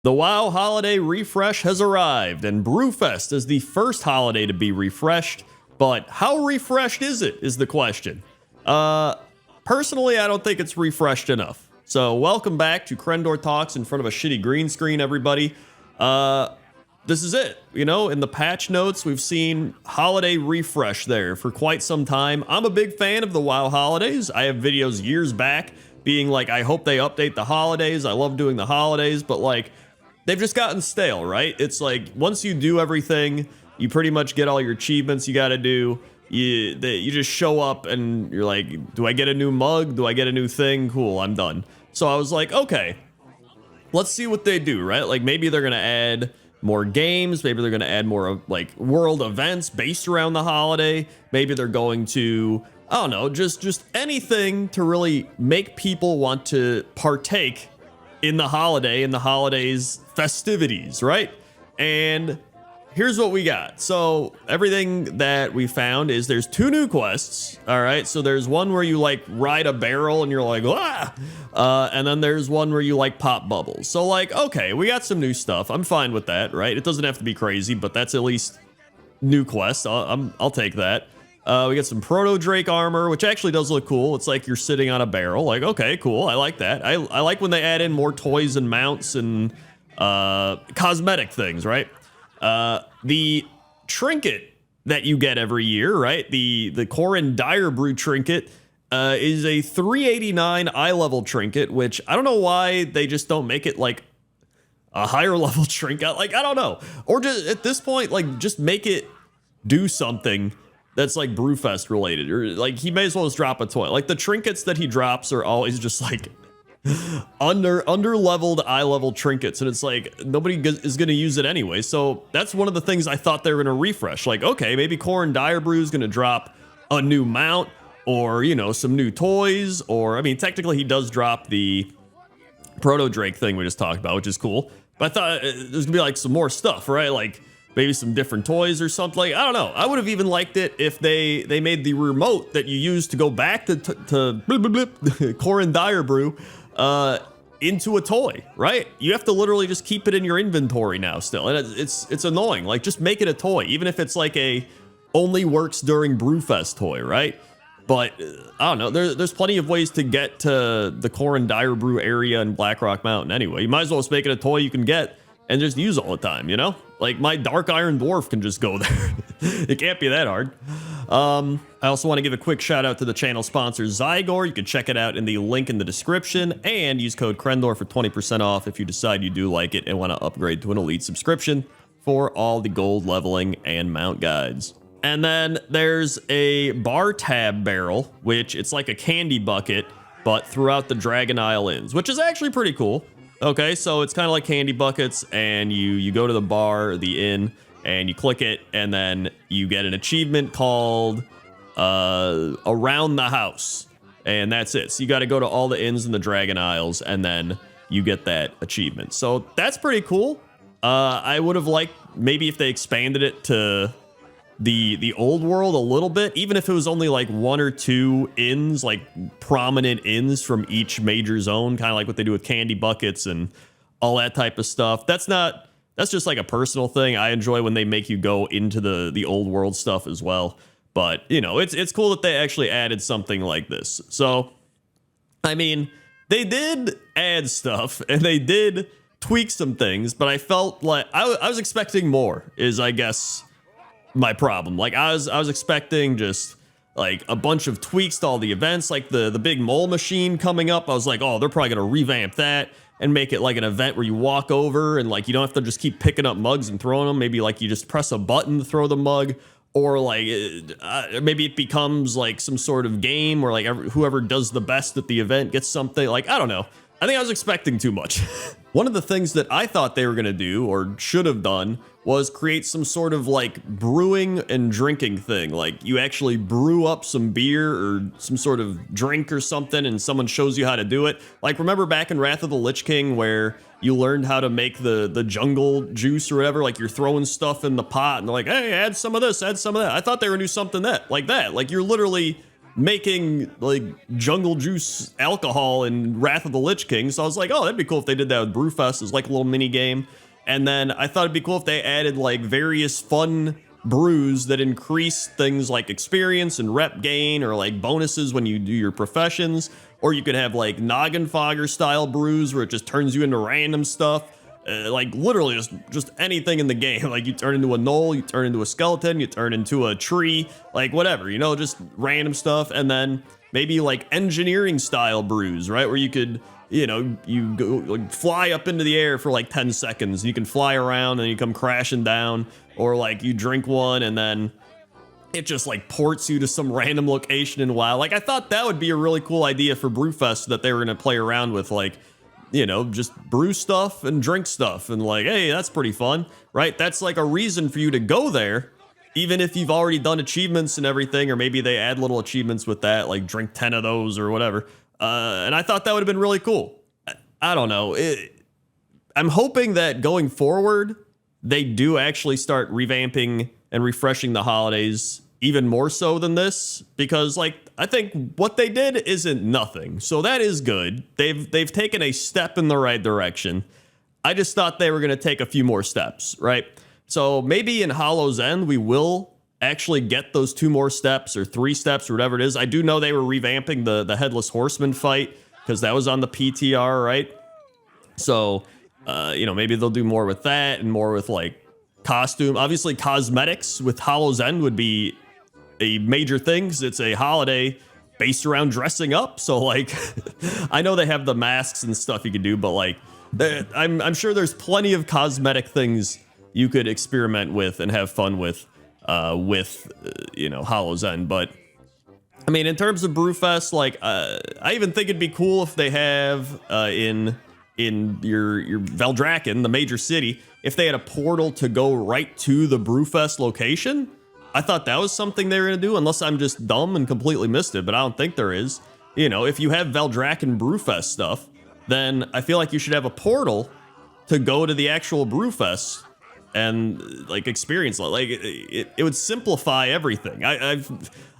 The WoW holiday refresh has arrived, and Brewfest is the first holiday to be refreshed, but how refreshed is it, is the question. Personally, I don't think it's refreshed enough. So welcome back to Crendor Talks in front of a shitty green screen, everybody. This is it. You know, in the patch notes, we've seen holiday refresh there for quite some time. I'm a big fan of the WoW holidays. I have videos years back being like, I hope they update the holidays. I love doing the holidays, but like, they've just gotten stale, right? It's like, once you do everything, you pretty much get all your achievements you gotta do. You just show up and you're like, do I get a new mug? Do I get a new thing? Cool, I'm done. So I was like, okay, let's see what they do, right? Like, maybe they're gonna add more games. Maybe they're gonna add more like world events based around the holiday. Maybe they're going to, I don't know, just anything to really make people want to partake in the holiday, in the holidays festivities, right? And here's what we got. So everything that we found is there's 2 new quests. All right, so there's one where you like ride a barrel and you're like, ah, and then there's one where you like pop bubbles. So like, okay, we got some new stuff. I'm fine with that, right? It doesn't have to be crazy, but that's at least new quests. I'll take that. We got some proto drake armor, which actually does look cool. It's like you're sitting on a barrel. Like, okay, cool. I like that. I like when they add in more toys and mounts and cosmetic things, right? The trinket that you get every year, right? The Crendor brew trinket is a 389 eye level trinket, which I don't know why they just don't make it like a higher level trinket. Like, I don't know. Or just at this point, like, just make it do something that's like Brewfest related, or like he may as well just drop a toy. Like the trinkets that he drops are always just like under leveled eye level trinkets, and it's like nobody is gonna use it anyway. So that's one of the things I thought they were gonna refresh. Like, okay, maybe Crendor Brew is gonna drop a new mount, or you know, some new toys, or I mean, technically he does drop the proto drake thing we just talked about, which is cool. But I thought there's gonna be like some more stuff, right? Like maybe some different toys or something. Like, I don't know. I would have even liked it if they made the remote that you use to go back to Crendor Brew into a toy, right? You have to literally just keep it in your inventory now still. And it's annoying. Like, just make it a toy, even if it's like a only works during Brewfest toy, right? But I don't know. There's plenty of ways to get to the Crendor Brew area in Blackrock Mountain anyway. You might as well just make it a toy you can get and just use all the time, you know? Like, my Dark Iron Dwarf can just go there. It can't be that hard. I also want to give a quick shout out to the channel sponsor, Zygor. You can check it out in the link in the description, and use code Crendor for 20% off if you decide you do like it and want to upgrade to an elite subscription for all the gold leveling and mount guides. And then there's a bar tab barrel, which it's like a candy bucket, but throughout the Dragon Isle Inns, which is actually pretty cool. Okay, so it's kind of like candy buckets, and you go to the bar, the inn, and you click it, and then you get an achievement called Around the House, and that's it. So you got to go to all the inns in the Dragon Isles, and then you get that achievement. So that's pretty cool. I would have liked maybe if they expanded it to the old world a little bit, even if it was only like 1 or 2 inns, like prominent inns from each major zone, kind of like what they do with candy buckets and all that type of stuff. That's just like a personal thing. I enjoy when they make you go into the old world stuff as well. But you know, it's cool that they actually added something like this. So I mean, they did add stuff and they did tweak some things, but I felt like I was expecting more, is I guess my problem. Like, I was expecting just like a bunch of tweaks to all the events, like the big mole machine coming up. I was like, oh, they're probably gonna revamp that and make it like an event where you walk over and like you don't have to just keep picking up mugs and throwing them. Maybe like you just press a button to throw the mug, or like maybe it becomes like some sort of game where like whoever does the best at the event gets something. Like, I don't know. I think I was expecting too much. One of the things that I thought they were gonna do, or should have done, was create some sort of like brewing and drinking thing. Like, you actually brew up some beer or some sort of drink or something, and someone shows you how to do it. Like, remember back in Wrath of the Lich King where you learned how to make the jungle juice or whatever? Like, you're throwing stuff in the pot and they're like, hey, add some of this, add some of that. I thought they were gonna do something like that. Like, you're literally making like jungle juice alcohol in Wrath of the Lich King. So I was like, oh, that'd be cool if they did that with Brewfest as like a little mini game. And then I thought it'd be cool if they added like various fun brews that increase things like experience and rep gain, or like bonuses when you do your professions. Or you could have like noggin fogger style brews where it just turns you into random stuff. Like literally just anything in the game. Like you turn into a gnoll, you turn into a skeleton, you turn into a tree, like whatever, you know, just random stuff. And then maybe like engineering style brews, right? Where you could, you know, you go like fly up into the air for like 10 seconds. You can fly around and you come crashing down, or like you drink one and then it just like ports you to some random location in WoW. Like I thought that would be a really cool idea for Brewfest that they were going to play around with, like, you know, just brew stuff and drink stuff and like, hey, that's pretty fun, right? That's like a reason for you to go there, even if you've already done achievements and everything, or maybe they add little achievements with that, like drink 10 of those or whatever. And I thought that would have been really cool. I don't know. I'm hoping that going forward, they do actually start revamping and refreshing the holidays even more so than this, because like I think what they did isn't nothing. So that is good. They've taken a step in the right direction. I just thought they were going to take a few more steps, right? So maybe in Hollow's End we will actually get those 2 more steps or 3 steps or whatever it is. I do know they were revamping the Headless Horseman fight because that was on the PTR, right? So you know, maybe they'll do more with that and more with like costume. Obviously cosmetics with Hollow's End would be a major thing because it's a holiday based around dressing up. So like I know they have the masks and stuff you could do, but like I'm sure there's plenty of cosmetic things you could experiment with and have fun with you know, Hollow's End. But I mean, in terms of Brewfest, like I even think it'd be cool if they have in your Valdrakken, the major city, if they had a portal to go right to the Brewfest location. I thought that was something they were going to do, unless I'm just dumb and completely missed it, but I don't think there is. You know, if you have Valdrakken Brewfest stuff, then I feel like you should have a portal to go to the actual Brewfest and like experience it. Like it would simplify everything. I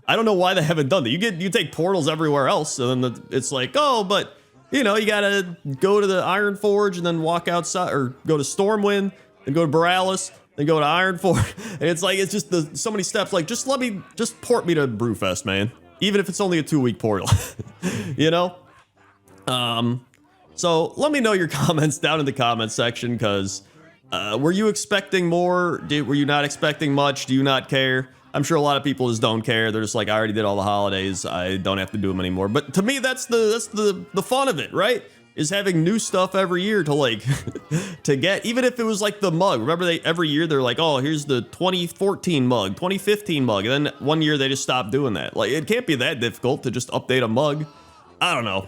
don't know why they haven't done that. You take portals everywhere else, and then it's like, oh, but you know, you gotta go to the Iron Forge and then walk outside, or go to Stormwind and go to Borealis, then go to Ironforge, and it's like, it's just so many steps. Like, just port me to Brewfest, man. Even if it's only a 2-week portal, you know? So let me know your comments down in the comment section, because were you expecting more? Were you not expecting much? Do you not care? I'm sure a lot of people just don't care. They're just like, I already did all the holidays. I don't have to do them anymore. But to me, that's the fun of it, right? Is having new stuff every year to like to get, even if it was like the mug. Remember, every year they're like, oh, here's the 2014 mug, 2015 mug, and then one year they just stopped doing that. Like, it can't be that difficult to just update a mug. I don't know.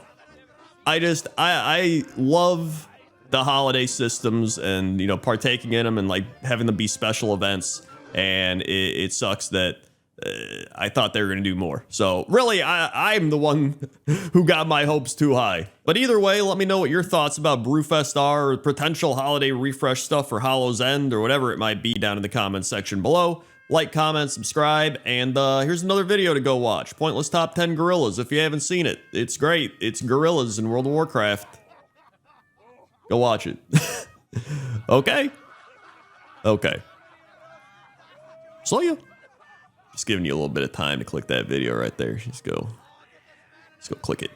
I love the holiday systems, and you know, partaking in them and like having them be special events. And it sucks that I thought they were going to do more. So really, I'm the one who got my hopes too high. But either way, let me know what your thoughts about Brewfest are, or potential holiday refresh stuff for Hollow's End, or whatever it might be, down in the comments section below. Like, comment, subscribe, and here's another video to go watch. Pointless Top 10 Gorillas, if you haven't seen it. It's great. It's gorillas in World of Warcraft. Go watch it. Okay? Okay. So yeah, just giving you a little bit of time to click that video right there. Just go click it.